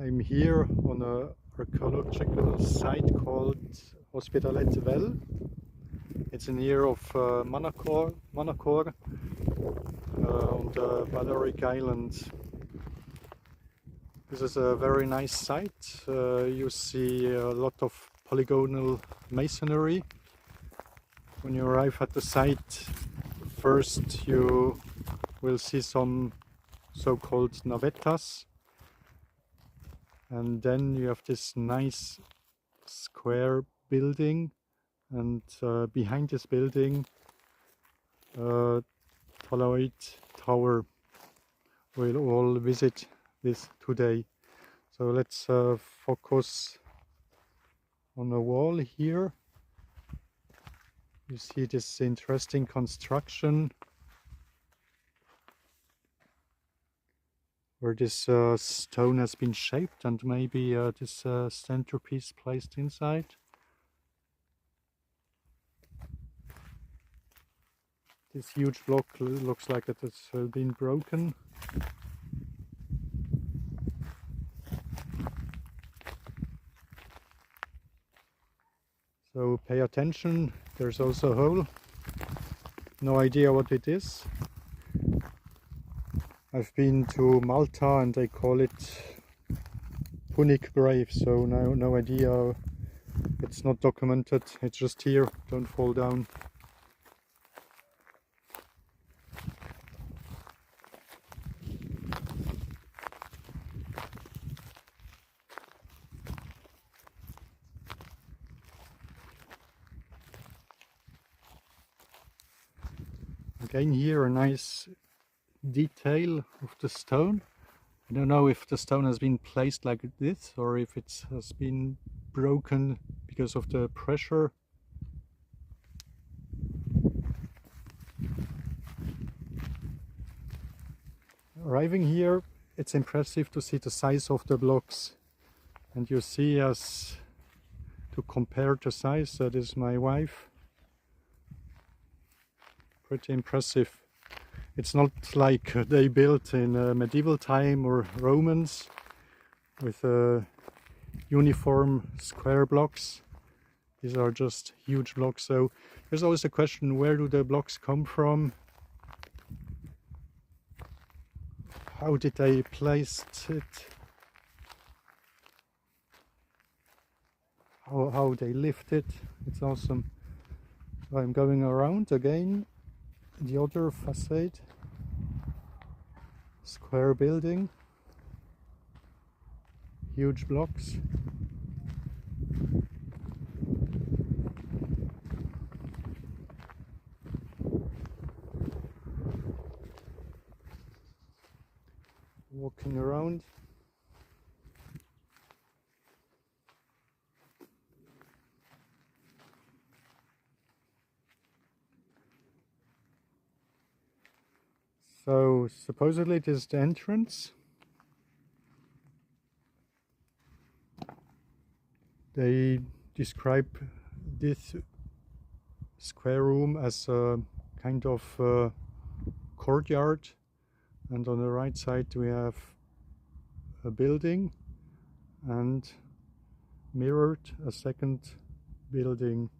I'm here on an archaeological site called Vell. It's near of Manacor on the Balearic Islands. This is a very nice site. You see a lot of polygonal masonry. When you arrive at the site, first you will see some so-called Navetas, and then you have this nice square building, and behind this building Talaoit tower. We'll all visit this today. So let's focus on the wall here. You see this interesting construction where this stone has been shaped and maybe this centerpiece placed inside. This huge block looks like it has been broken. So pay attention, there's also a hole. No idea what it is. I've been to Malta and they call it Punic grave, so no idea. It's not documented, it's just here, don't fall down. Again here a nice detail of the stone. I don't know if the stone has been placed like this or if it has been broken because of the pressure. Arriving here, it's impressive to see the size of the blocks, and you see, as to compare the size, that is my wife. Pretty impressive. It's not like they built in medieval time or Romans with uniform square blocks. These are just huge blocks. So there's always a question, where do the blocks come from? How did they place it? How they lift it? It's awesome. So I'm going around again. The other facade, square building, huge blocks. Walking around. So supposedly this is the entrance. They describe this square room as a kind of courtyard, and on the right side we have a building and mirrored a second building.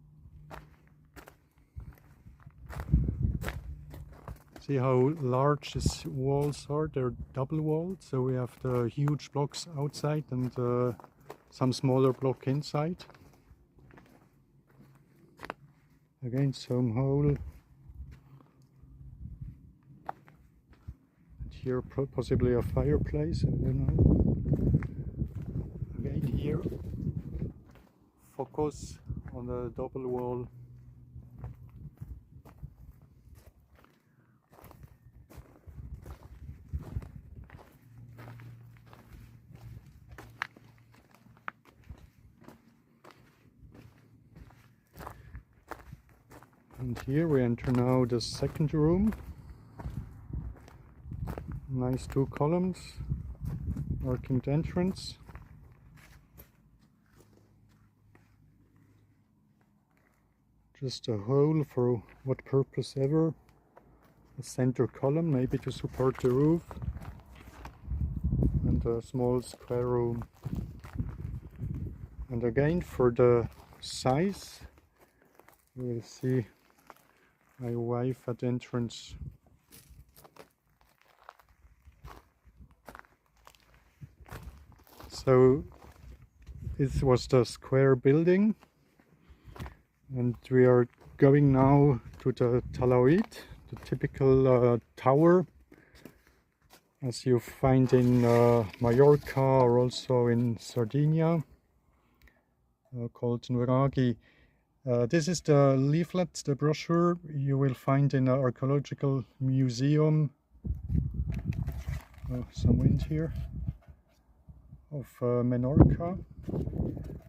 See how large these walls are? They're double walled, so we have the huge blocks outside and some smaller block inside. Again, some hole. And here possibly a fireplace, I don't know. Again here, focus on the double wall. And here we enter now the second room. Nice two columns marking the entrance. Just a hole for what purpose ever. A center column, maybe to support the roof. And and a small square room. And again, for the size, you will see my wife at the entrance. So this was the square building, and we are going now to the Talaoit, the typical tower as you find in Mallorca or also in Sardinia, called Nuragi. This is the leaflet, the brochure you will find in an archaeological museum. Some wind here. Of Menorca.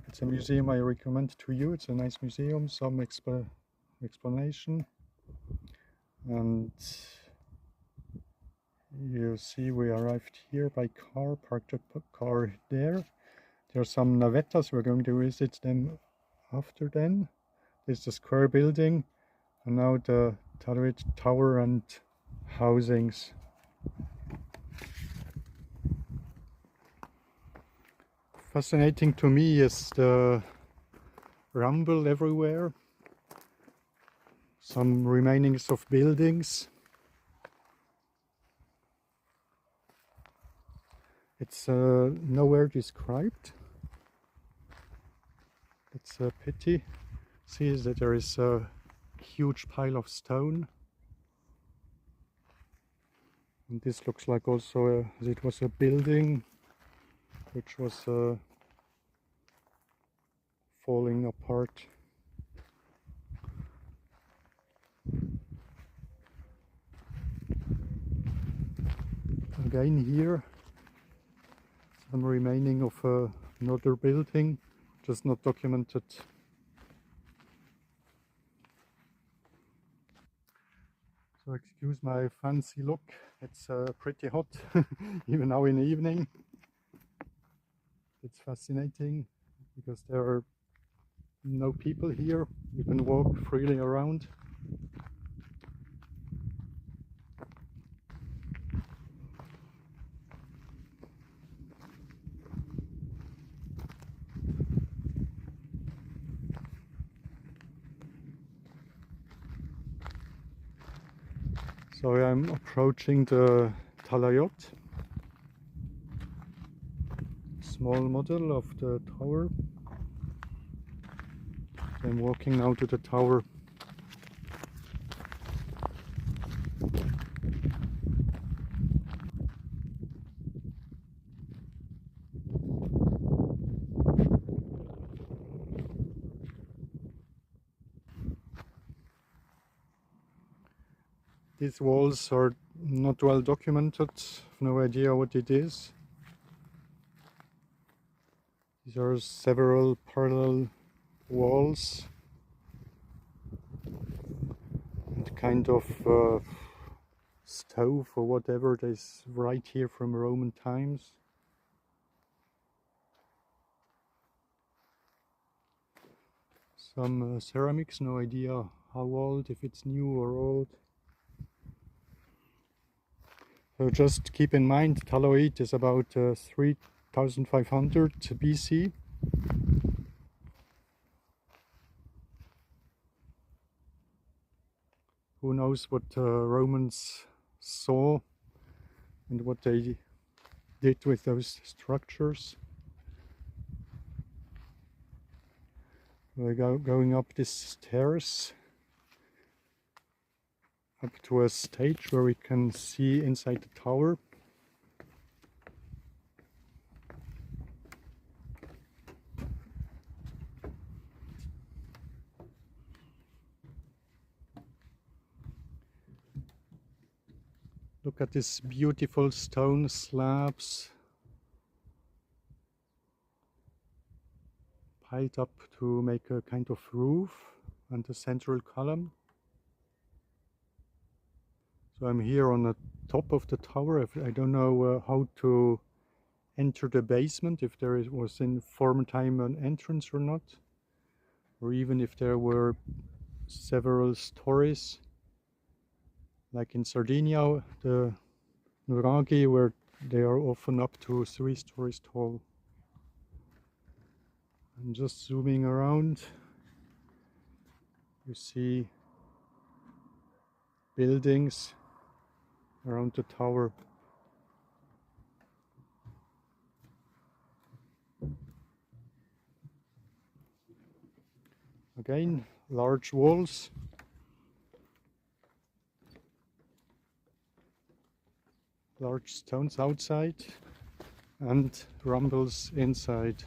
It's a museum I recommend to you. It's a nice museum, some explanation. And you see we arrived here by car, parked the car there. There are some Navetas, we're going to visit them after then. This is the square building, and now the Talayoit tower and housings. Fascinating to me is the rumble everywhere. Some remainings of buildings. It's nowhere described. It's a pity. See that there is a huge pile of stone. And this looks like also it was a building which was falling apart. Again here, some remaining of another building, just not documented. So excuse my fancy look, it's pretty hot, even now in the evening. It's fascinating because there are no people here. You can walk freely around. So I'm approaching the Talayot, small model of the tower. So I'm walking now to the tower. These walls are not well documented, no idea what it is. These are several parallel walls and kind of stove or whatever that is right here from Roman times. Some ceramics, no idea how old, if it's new or old. So just keep in mind, Talaoit is about 3500 BC. Who knows what Romans saw and what they did with those structures. We're going up this stairs up to a stage where we can see inside the tower. Look at this beautiful stone slabs piled up to make a kind of roof and a central column. So I'm here on the top of the tower. I don't know how to enter the basement, if there was in former time an entrance or not, or even if there were several stories. Like in Sardinia, the Nuragi, where They are often up to 3 stories tall. And just zooming around, you see buildings around the tower. Again, large walls. Large stones outside and rumbles inside.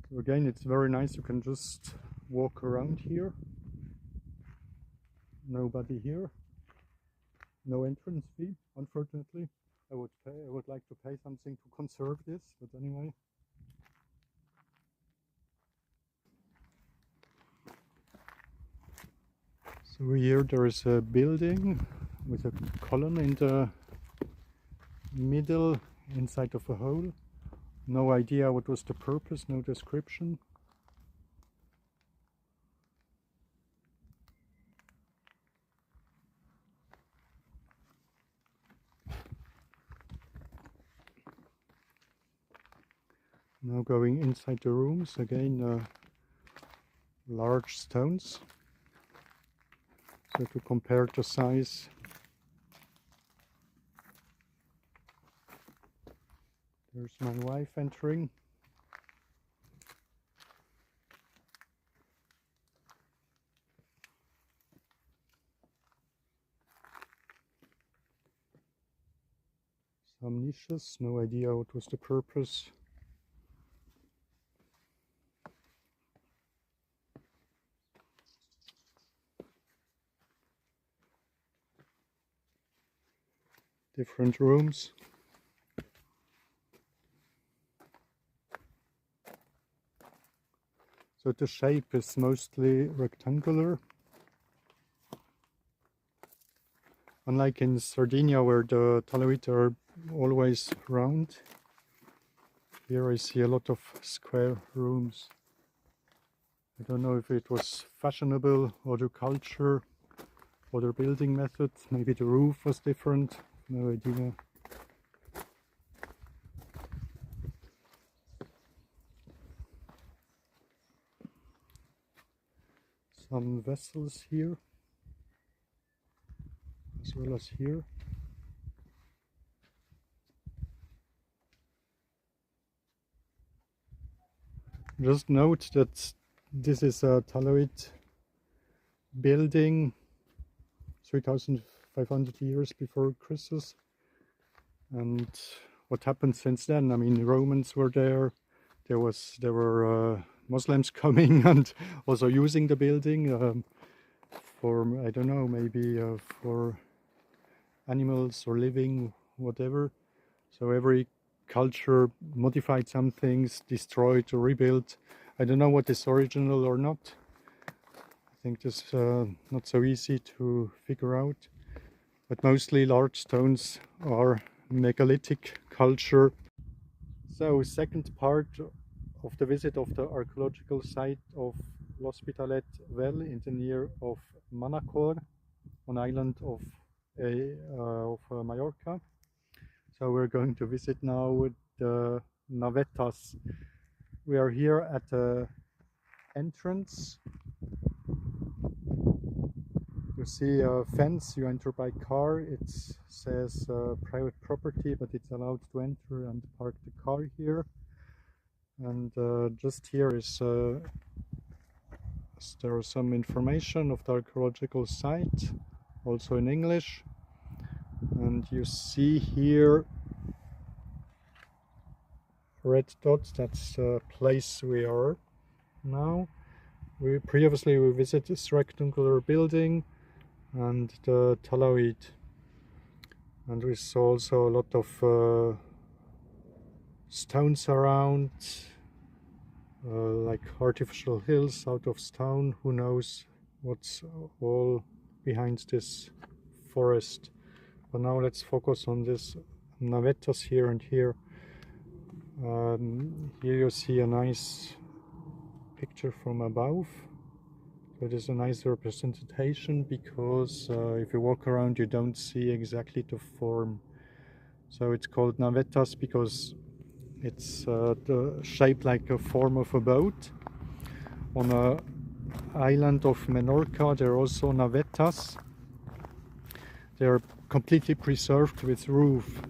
So again, it's very nice. You can just walk around here. Nobody here. No entrance fee, unfortunately. I would like to pay something to conserve this, but anyway. So here there is a building with a column in the middle inside of a hole. No idea what was the purpose, no description. Now going inside the rooms, again large stones. So to compare the size, there's my wife entering. Some niches, no idea what was the purpose. Different rooms. So the shape is mostly rectangular. Unlike in Sardinia, where the Talaoit are always round, here I see a lot of square rooms. I don't know if it was fashionable or the culture or the building method. Maybe the roof was different. No idea. Some vessels here, as well as here. Just note that this is a Talaoit building 3,500 years before Christus. And what happened since then? I mean, the Romans were there. There were Muslims coming and also using the building for, I don't know, maybe for animals or living, whatever. So every culture modified some things, destroyed or rebuilt. I don't know what is original or not. I think this is not so easy to figure out. But mostly large stones are megalithic culture. So second part of the visit of the archaeological site of L'Hospitalet Vell in the near of Manacor, on island of Mallorca. So we're going to visit now the Navetas. We are here at the entrance. You see a fence, you enter by car. It says private property, but it's allowed to enter and park the car here. And just here is there is some information of the archaeological site, also in English. And you see here red dots, that's the place we are now. We previously visited this rectangular building and the Talaoit, and we saw also a lot of stones around, like artificial hills out of stone. Who knows what's all behind this forest. But now let's focus on this Navetas here and here. Here you see a nice picture from above. So it is a nice representation because if you walk around you don't see exactly the form. So it's called Navetas because it's shaped like a form of a boat. On an island of Menorca there are also Navetas. They are completely preserved with roof,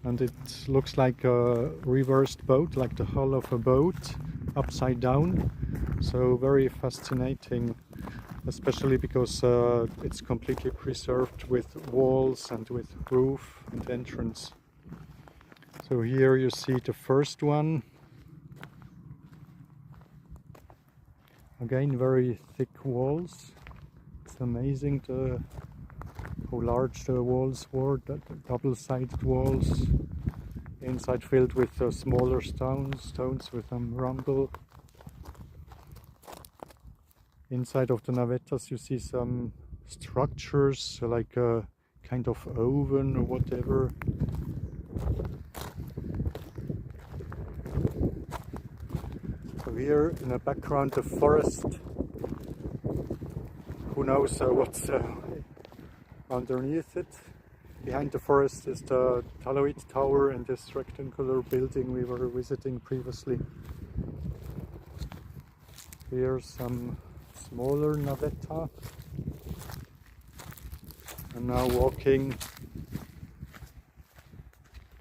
and it looks like a reversed boat, like the hull of a boat upside down. So very fascinating, especially because it's completely preserved with walls and with roof and entrance. So here you see the first one. Again, very thick walls. It's amazing how large the walls were, the double-sided walls. Inside filled with smaller stones with rumble. Inside of the Navetas you see some structures, like a kind of oven or whatever. So here in the background the forest. Who knows what's underneath it. Behind the forest is the Talaoit tower and this rectangular building we were visiting previously. Here's some smaller Naveta. And now walking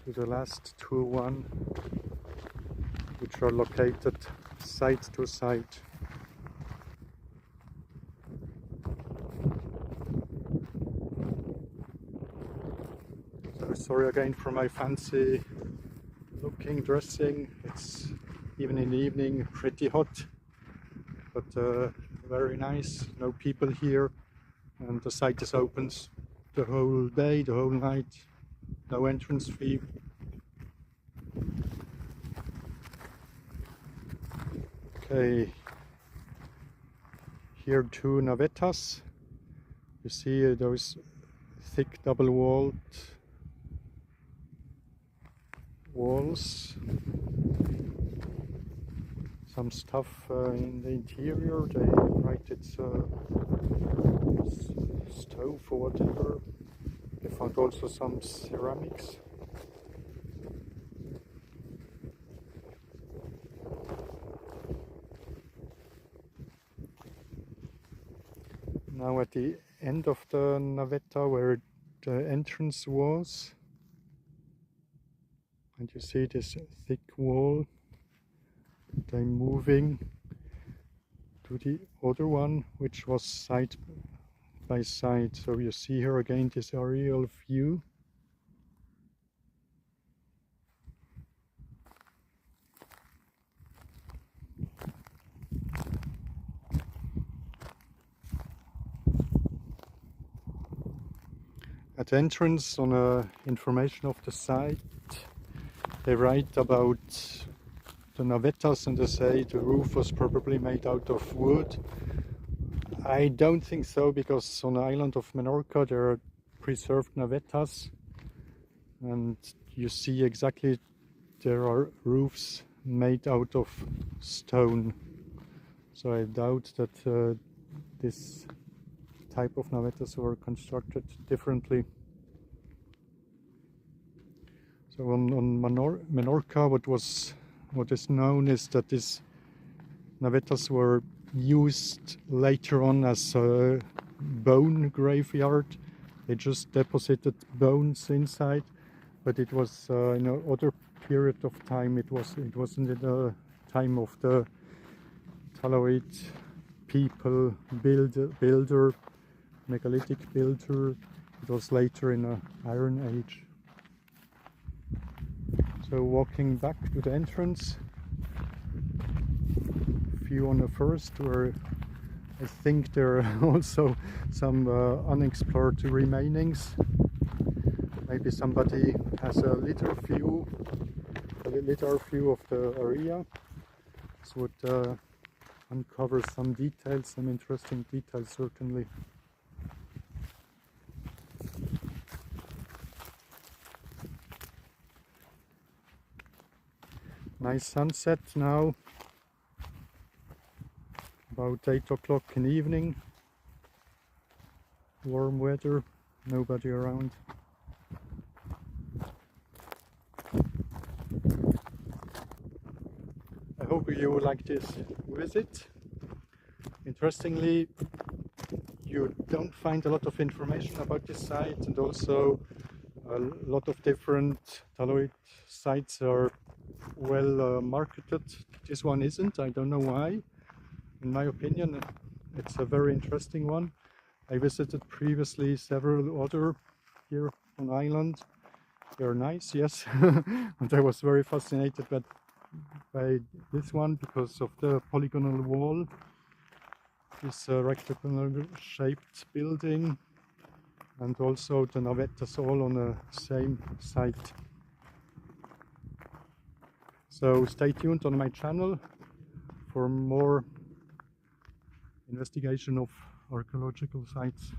to the last two which are located side to side. So sorry again for my fancy looking dressing. It's even in the evening pretty hot, but very nice. No people here, and the site is open the whole day, the whole night. No entrance fee. Okay, here two Navetas. You see those thick double-walled walls. Some stuff in the interior. They write it's stove or whatever. They found also some ceramics. Now at the end of the Naveta where the entrance was, and you see this thick wall, and I'm moving to the other one which was side by side. So you see here again this aerial view. At the entrance, on information of the site, they write about the Navetas and they say the roof was probably made out of wood. I don't think so, because on the island of Menorca there are preserved Navetas, and you see exactly there are roofs made out of stone. So I doubt that this type of Navetas were constructed differently. So on Menorca, what is known is that these Navetas were used later on as a bone graveyard. They just deposited bones inside, but it was in another period of time. It wasn't in the time of the Talaoit people, builder, Megalithic builder. It was later in the Iron Age. So walking back to the entrance, view on the first, where I think there are also some unexplored remainings. Maybe somebody has a lidar view of the area. This would uncover some details, some interesting details certainly. Nice sunset now, about 8 o'clock in the evening. Warm weather, nobody around. I hope you like this visit. Interestingly, you don't find a lot of information about this site, and also a lot of different Talaoit sites are well marketed. This one isn't, I don't know why. In my opinion, it's a very interesting one. I visited previously several other here on island. They're nice, yes, and I was very fascinated by this one because of the polygonal wall, this rectangular shaped building, and also the Navetas all on the same site. So stay tuned on my channel for more investigation of archaeological sites.